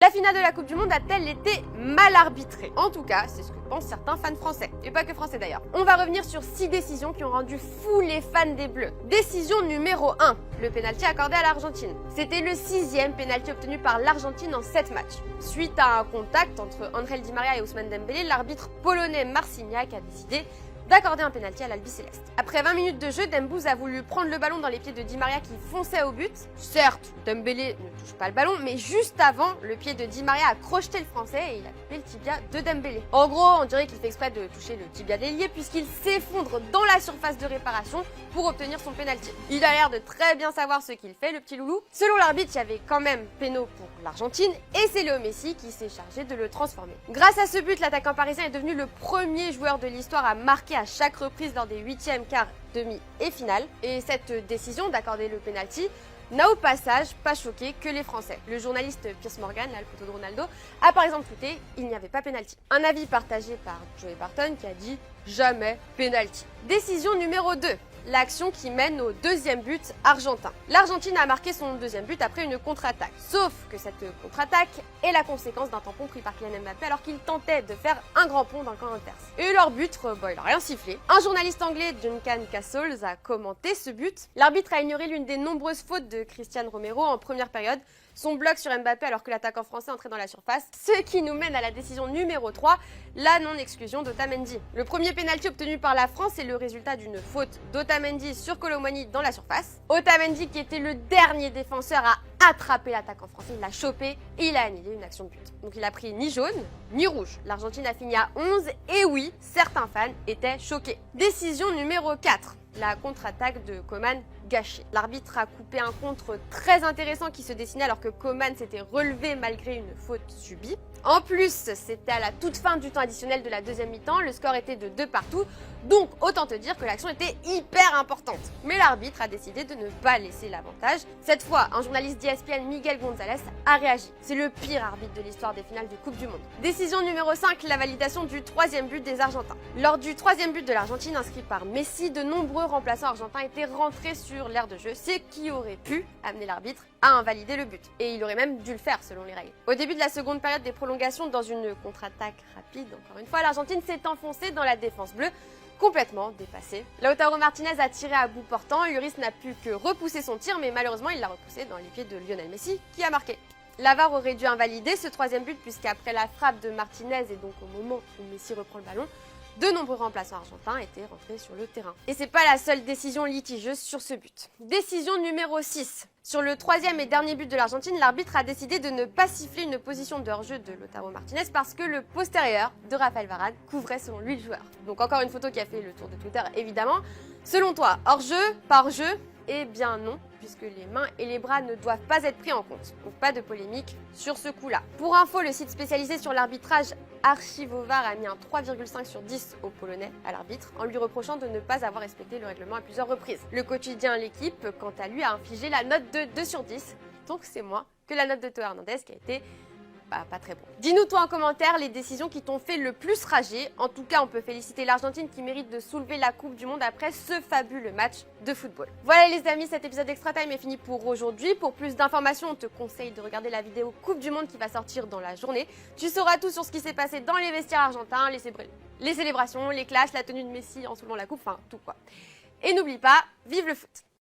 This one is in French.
La finale de la Coupe du Monde a-t-elle été mal arbitrée? En tout cas, c'est ce que pensent certains fans français. Et pas que français d'ailleurs. On va revenir sur 6 décisions qui ont rendu fous les fans des Bleus. Décision numéro 1, le pénalty accordé à l'Argentine. C'était le 6e pénalty obtenu par l'Argentine en 7 matchs. Suite à un contact entre Angel Di Maria et Ousmane Dembélé, l'arbitre polonais Marciniak a décidé d'accorder un pénalty à l'Albiceleste. Après 20 minutes de jeu, Dembouz a voulu prendre le ballon dans les pieds de Di Maria qui fonçait au but. Certes, Dembélé ne touche pas le ballon, mais juste avant, le pied de Di Maria a crocheté le français et il a coupé le tibia de Dembélé. En gros, on dirait qu'il fait exprès de toucher le tibia d'ailier puisqu'il s'effondre dans la surface de réparation pour obtenir son pénalty. Il a l'air de très bien savoir ce qu'il fait, le petit loulou. Selon l'arbitre, il y avait quand même péno pour l'Argentine et c'est Léo Messi qui s'est chargé de le transformer. Grâce à ce but, l'attaquant parisien est devenu le premier joueur de l'histoire à marquer à chaque reprise lors des 8e, quarts, demi et finale. Et cette décision d'accorder le penalty n'a au passage pas choqué que les Français. Le journaliste Piers Morgan, là, le photo de Ronaldo, a par exemple tweeté « Il n'y avait pas penalty ». Un avis partagé par Joey Barton qui a dit « Jamais penalty ». Décision numéro 2. L'action qui mène au 2e but argentin. L'Argentine a marqué son 2e but après une contre-attaque. Sauf que cette contre-attaque est la conséquence d'un tampon pris par Kylian Mbappé alors qu'il tentait de faire un grand pont dans le camp adverse. Et leur but, il a rien sifflé. Un journaliste anglais, Duncan Castles, a commenté ce but. L'arbitre a ignoré l'une des nombreuses fautes de Cristian Romero en première période, son bloc sur Mbappé alors que l'attaquant français entrait dans la surface, ce qui nous mène à la décision numéro 3, la non-exclusion d'Otamendi. Le premier pénalty obtenu par la France est le résultat d'une faute d'Otamendi sur Kolo Muani dans la surface. Otamendi, qui était le dernier défenseur à attraper l'attaquant français, il l'a chopé et il a annulé une action de but. Donc il a pris ni jaune ni rouge. L'Argentine a fini à 11 et oui, certains fans étaient choqués. Décision numéro 4. La contre-attaque de Coman gâchée. L'arbitre a coupé un contre très intéressant qui se dessinait alors que Coman s'était relevé malgré une faute subie. En plus, c'était à la toute fin du temps additionnel de la 2e mi-temps, le score était de 2 partout, donc autant te dire que l'action était hyper importante. Mais l'arbitre a décidé de ne pas laisser l'avantage. Cette fois, un journaliste d'ESPN, Miguel Gonzalez, a réagi. C'est le pire arbitre de l'histoire des finales de Coupe du Monde. Décision numéro 5, la validation du 3e but des Argentins. Lors du 3e but de l'Argentine inscrit par Messi, de nombreux remplaçants argentins étaient rentrés sur l'aire de jeu, ce qui aurait pu amener l'arbitre à invalider le but. Et il aurait même dû le faire selon les règles. Au début de la seconde période des prolongations, dans une contre-attaque rapide, encore une fois, l'Argentine s'est enfoncée dans la défense bleue, complètement dépassée. Lautaro Martinez a tiré à bout portant, Lloris n'a pu que repousser son tir, mais malheureusement il l'a repoussé dans les pieds de Lionel Messi, qui a marqué. La VAR aurait dû invalider ce 3e but puisqu'après la frappe de Martinez et donc au moment où Messi reprend le ballon, de nombreux remplaçants argentins étaient rentrés sur le terrain. Et c'est pas la seule décision litigieuse sur ce but. Décision numéro 6. Sur le 3e et dernier but de l'Argentine, l'arbitre a décidé de ne pas siffler une position de hors-jeu de Lautaro Martinez parce que le postérieur de Raphaël Varane couvrait selon lui le joueur. Donc encore une photo qui a fait le tour de Twitter évidemment. Selon toi, hors-jeu, pas hors-jeu? Eh bien non, puisque les mains et les bras ne doivent pas être pris en compte. Donc pas de polémique sur ce coup-là. Pour info, le site spécialisé sur l'arbitrage Archivovar a mis un 3,5 sur 10 au Polonais, à l'arbitre, en lui reprochant de ne pas avoir respecté le règlement à plusieurs reprises. Le quotidien L'équipe, quant à lui, a infligé la note de 2 sur 10. Donc c'est moins que la note de Théo Hernandez qui a été pas très bon. Dis-nous toi en commentaire les décisions qui t'ont fait le plus rager. En tout cas, on peut féliciter l'Argentine qui mérite de soulever la Coupe du Monde après ce fabuleux match de football. Voilà les amis, cet épisode Extra Time est fini pour aujourd'hui. Pour plus d'informations, on te conseille de regarder la vidéo Coupe du Monde qui va sortir dans la journée. Tu sauras tout sur ce qui s'est passé dans les vestiaires argentins, les célébrations, les clashs, la tenue de Messi en soulevant la coupe, enfin tout quoi. Et n'oublie pas, vive le foot!